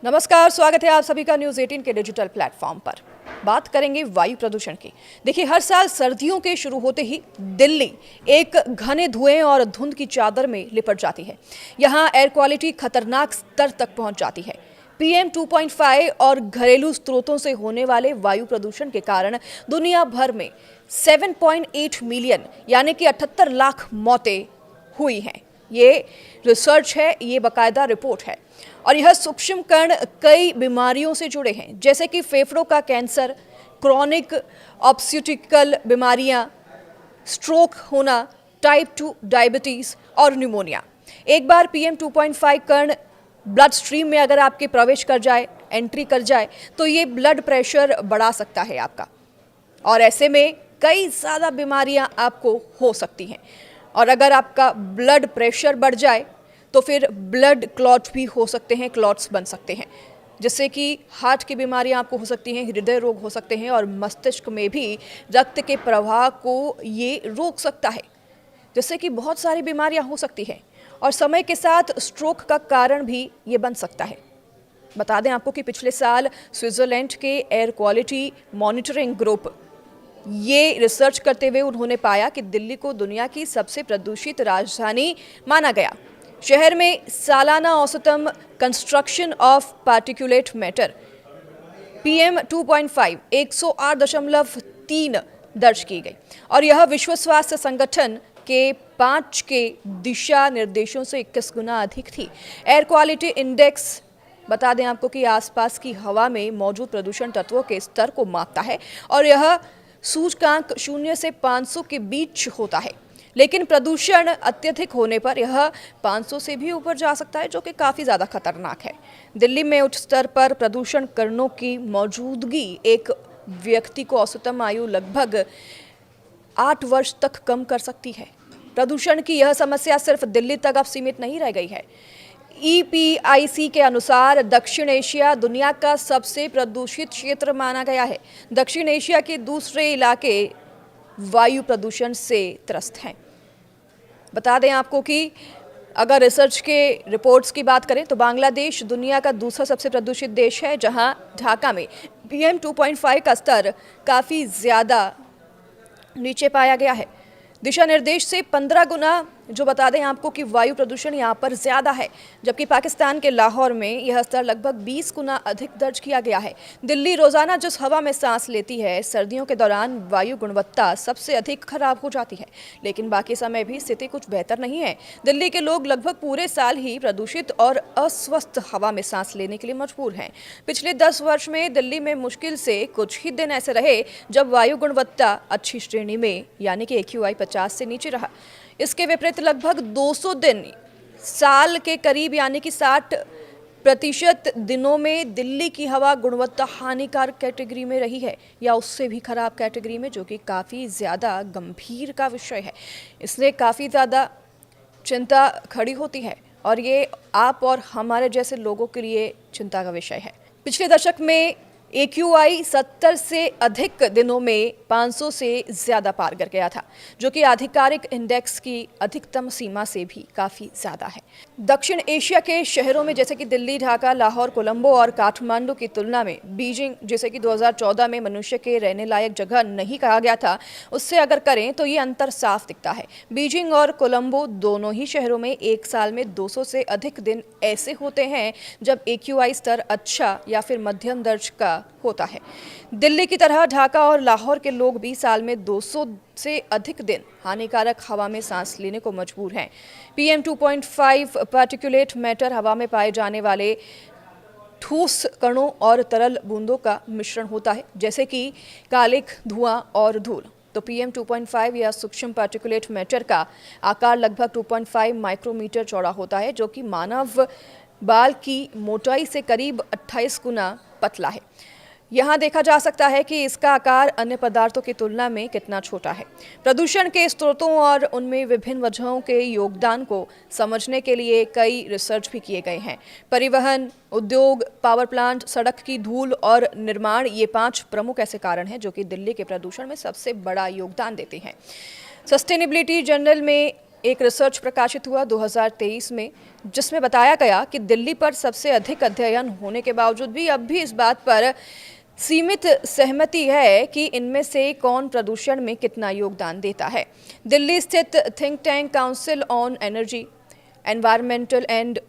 नमस्कार, स्वागत है आप सभी का न्यूज़ 18 के डिजिटल प्लेटफॉर्म पर। बात करेंगे वायु प्रदूषण की। देखिए, हर साल सर्दियों के शुरू होते ही दिल्ली एक घने धुएं और धुंध की चादर में लिपट जाती है। यहाँ एयर क्वालिटी खतरनाक स्तर तक पहुंच जाती है। PM 2.5 और घरेलू स्रोतों से होने वाले वायु प्रदूषण के कारण दुनिया भर में 7.8 मिलियन यानी कि 78 लाख मौतें हुई हैं। ये रिसर्च है, ये बाकायदा रिपोर्ट है। और यह सूक्ष्म कण कई बीमारियों से जुड़े हैं, जैसे कि फेफड़ों का कैंसर, क्रॉनिक ऑब्स्टेट्रिकल बीमारियां, स्ट्रोक होना, टाइप 2 डायबिटीज और न्यूमोनिया। एक बार PM 2.5 कण ब्लड स्ट्रीम में अगर आपके प्रवेश कर जाए, एंट्री कर जाए, तो ये ब्लड प्रेशर बढ़ा सकता है आपका, और ऐसे में कई ज़्यादा बीमारियां आपको हो सकती हैं। और अगर आपका ब्लड प्रेशर बढ़ जाए तो फिर ब्लड क्लॉट भी हो सकते हैं, क्लॉट्स बन सकते हैं, जिससे कि हार्ट की बीमारियां आपको हो सकती हैं, हृदय रोग हो सकते हैं और मस्तिष्क में भी रक्त के प्रवाह को ये रोक सकता है, जिससे कि बहुत सारी बीमारियां हो सकती हैं। और समय के साथ स्ट्रोक का कारण भी ये बन सकता है। बता दें आपको कि पिछले साल स्विट्जरलैंड के एयर क्वालिटी मॉनिटरिंग ग्रुप ये रिसर्च करते हुए उन्होंने पाया कि दिल्ली को दुनिया की सबसे प्रदूषित राजधानी माना गया। शहर में सालाना औसतन construction of particulate matter PM 2.5 108.3 दर्ज की गई, और यह विश्व स्वास्थ्य संगठन के 5 के दिशा निर्देशों से 21 गुना अधिक थी। एयर क्वालिटी इंडेक्स बता दें आपको कि आसपास की हवा में मौजूद प्रदूषण तत्वों के स्तर को मापता है, और यह सूचकांक 0 से 500 के बीच होता है। लेकिन प्रदूषण अत्यधिक होने पर यह 500 से भी ऊपर जा सकता है, जो कि काफ़ी ज़्यादा खतरनाक है। दिल्ली में उच्च स्तर पर प्रदूषण कणों की मौजूदगी एक व्यक्ति को औसतन आयु लगभग 8 वर्ष तक कम कर सकती है। प्रदूषण की यह समस्या सिर्फ दिल्ली तक अब सीमित नहीं रह गई है। EPIC के अनुसार दक्षिण एशिया दुनिया का सबसे प्रदूषित क्षेत्र माना गया है। दक्षिण एशिया के दूसरे इलाके वायु प्रदूषण से त्रस्त हैं। बता दें आपको कि अगर रिसर्च के रिपोर्ट्स की बात करें तो बांग्लादेश दुनिया का दूसरा सबसे प्रदूषित देश है, जहां ढाका में PM 2.5 का स्तर काफ़ी ज़्यादा नीचे पाया गया है। दिशा निर्देश से 15 गुना जो बता दें आपको कि वायु प्रदूषण यहाँ पर ज़्यादा है, जबकि पाकिस्तान के लाहौर में यह स्तर लगभग 20 गुना अधिक दर्ज किया गया है। दिल्ली रोज़ाना जिस हवा में सांस लेती है, सर्दियों के दौरान वायु गुणवत्ता सबसे अधिक खराब हो जाती है, लेकिन बाकी समय भी स्थिति कुछ बेहतर नहीं है। दिल्ली के लोग लगभग पूरे साल ही प्रदूषित और अस्वस्थ हवा में सांस लेने के लिए मजबूर हैं। पिछले 10 वर्ष में दिल्ली में मुश्किल से कुछ ही दिन ऐसे रहे जब वायु गुणवत्ता अच्छी श्रेणी में यानी कि AQI 50 से नीचे रहा। इसके विपरीत लगभग 200 दिन साल के करीब यानी कि 60% दिनों में दिल्ली की हवा गुणवत्ता हानिकारक कैटेगरी में रही है, या उससे भी खराब कैटेगरी में, जो कि काफ़ी ज़्यादा गंभीर का विषय है। इसलिए काफ़ी ज़्यादा चिंता खड़ी होती है, और ये आप और हमारे जैसे लोगों के लिए चिंता का विषय है। पिछले दशक में AQI 70 से अधिक दिनों में 500 से ज़्यादा पार कर गया था, जो कि आधिकारिक इंडेक्स की अधिकतम सीमा से भी काफ़ी ज़्यादा है। दक्षिण एशिया के शहरों में जैसे कि दिल्ली, ढाका, लाहौर, कोलंबो और काठमांडू की तुलना में बीजिंग, जिसे कि 2014 में मनुष्य के रहने लायक जगह नहीं कहा गया था, उससे अगर करें तो ये अंतर साफ दिखता है। बीजिंग और कोलंबो दोनों ही शहरों में एक साल में 200 से अधिक दिन ऐसे होते हैं जब AQI स्तर अच्छा या फिर मध्यम दर्ज का होता है। दिल्ली की तरह ढाका और लाहौर के लोग भी साल में 200 से अधिक दिन हानिकारक हवा में सांस लेने को मजबूर हैं। PM 2.5 पार्टिकुलेट मैटर हवा में पाए जाने वाले ठोस कणों और तरल बूंदों का मिश्रण होता है, जैसे कि कालिख, धुआं और धूल। तो PM 2.5 या सूक्ष्म पार्टिकुलेट मैटर का आकार लगभग 2.5 माइक्रोमीटर चौड़ा होता है, जो कि मानव बाल की मोटाई से करीब 28 गुना पतला है। यहाँ देखा जा सकता है कि इसका आकार अन्य पदार्थों की तुलना में कितना छोटा है। प्रदूषण के स्रोतों और उनमें विभिन्न वजहों के योगदान को समझने के लिए कई रिसर्च भी किए गए हैं। परिवहन, उद्योग, पावर प्लांट, सड़क की धूल और निर्माण, ये 5 प्रमुख ऐसे कारण हैं जो कि दिल्ली के प्रदूषण में सबसे बड़ा योगदान देते हैं। सस्टेनेबिलिटी जर्नल में एक रिसर्च प्रकाशित हुआ 2023 में, जिसमें बताया गया कि दिल्ली पर सबसे अधिक अध्ययन होने के बावजूद भी अब भी इस बात पर सीमित सहमति है कि इनमें से कौन प्रदूषण में कितना योगदान देता है। दिल्ली स्थित think tank council on energy, environmental and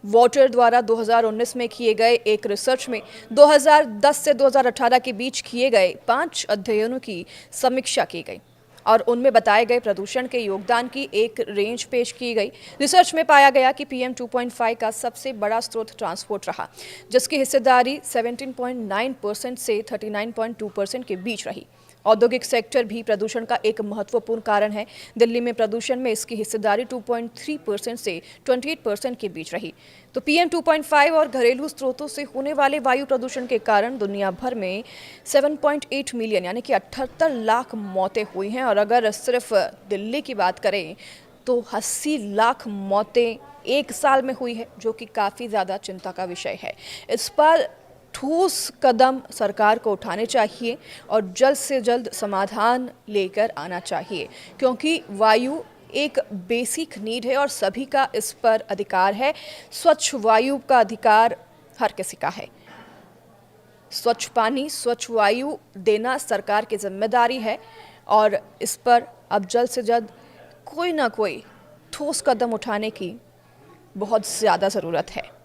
water द्वारा 2019 में किए गए एक रिसर्च में 2010 से 2018 के बीच किए गए 5 अध्ययनों की समीक्षा की गई और उनमें बताए गए प्रदूषण के योगदान की एक रेंज पेश की गई। रिसर्च में पाया गया कि PM 2.5 का सबसे बड़ा स्रोत ट्रांसपोर्ट रहा, जिसकी हिस्सेदारी 17.9% से 39.2% के बीच रही। औद्योगिक सेक्टर भी प्रदूषण का एक महत्वपूर्ण कारण है। दिल्ली में प्रदूषण में इसकी हिस्सेदारी 2.3% से 28% के बीच रही। तो PM 2.5 और घरेलू स्रोतों से होने वाले वायु प्रदूषण के कारण दुनिया भर में 7.8 मिलियन यानी कि 78 लाख मौतें हुई हैं और अगर सिर्फ दिल्ली की बात करें तो 80 लाख मौतें एक साल में हुई है, जो कि काफ़ी ज़्यादा चिंता का विषय है। इस पर ठोस कदम सरकार को उठाने चाहिए और जल्द से जल्द समाधान लेकर आना चाहिए, क्योंकि वायु एक बेसिक नीड है और सभी का इस पर अधिकार है। स्वच्छ वायु का अधिकार हर किसी का है। स्वच्छ पानी, स्वच्छ वायु देना सरकार की जिम्मेदारी है और इस पर अब जल्द से जल्द कोई ना कोई ठोस कदम उठाने की बहुत ज़्यादा ज़रूरत है।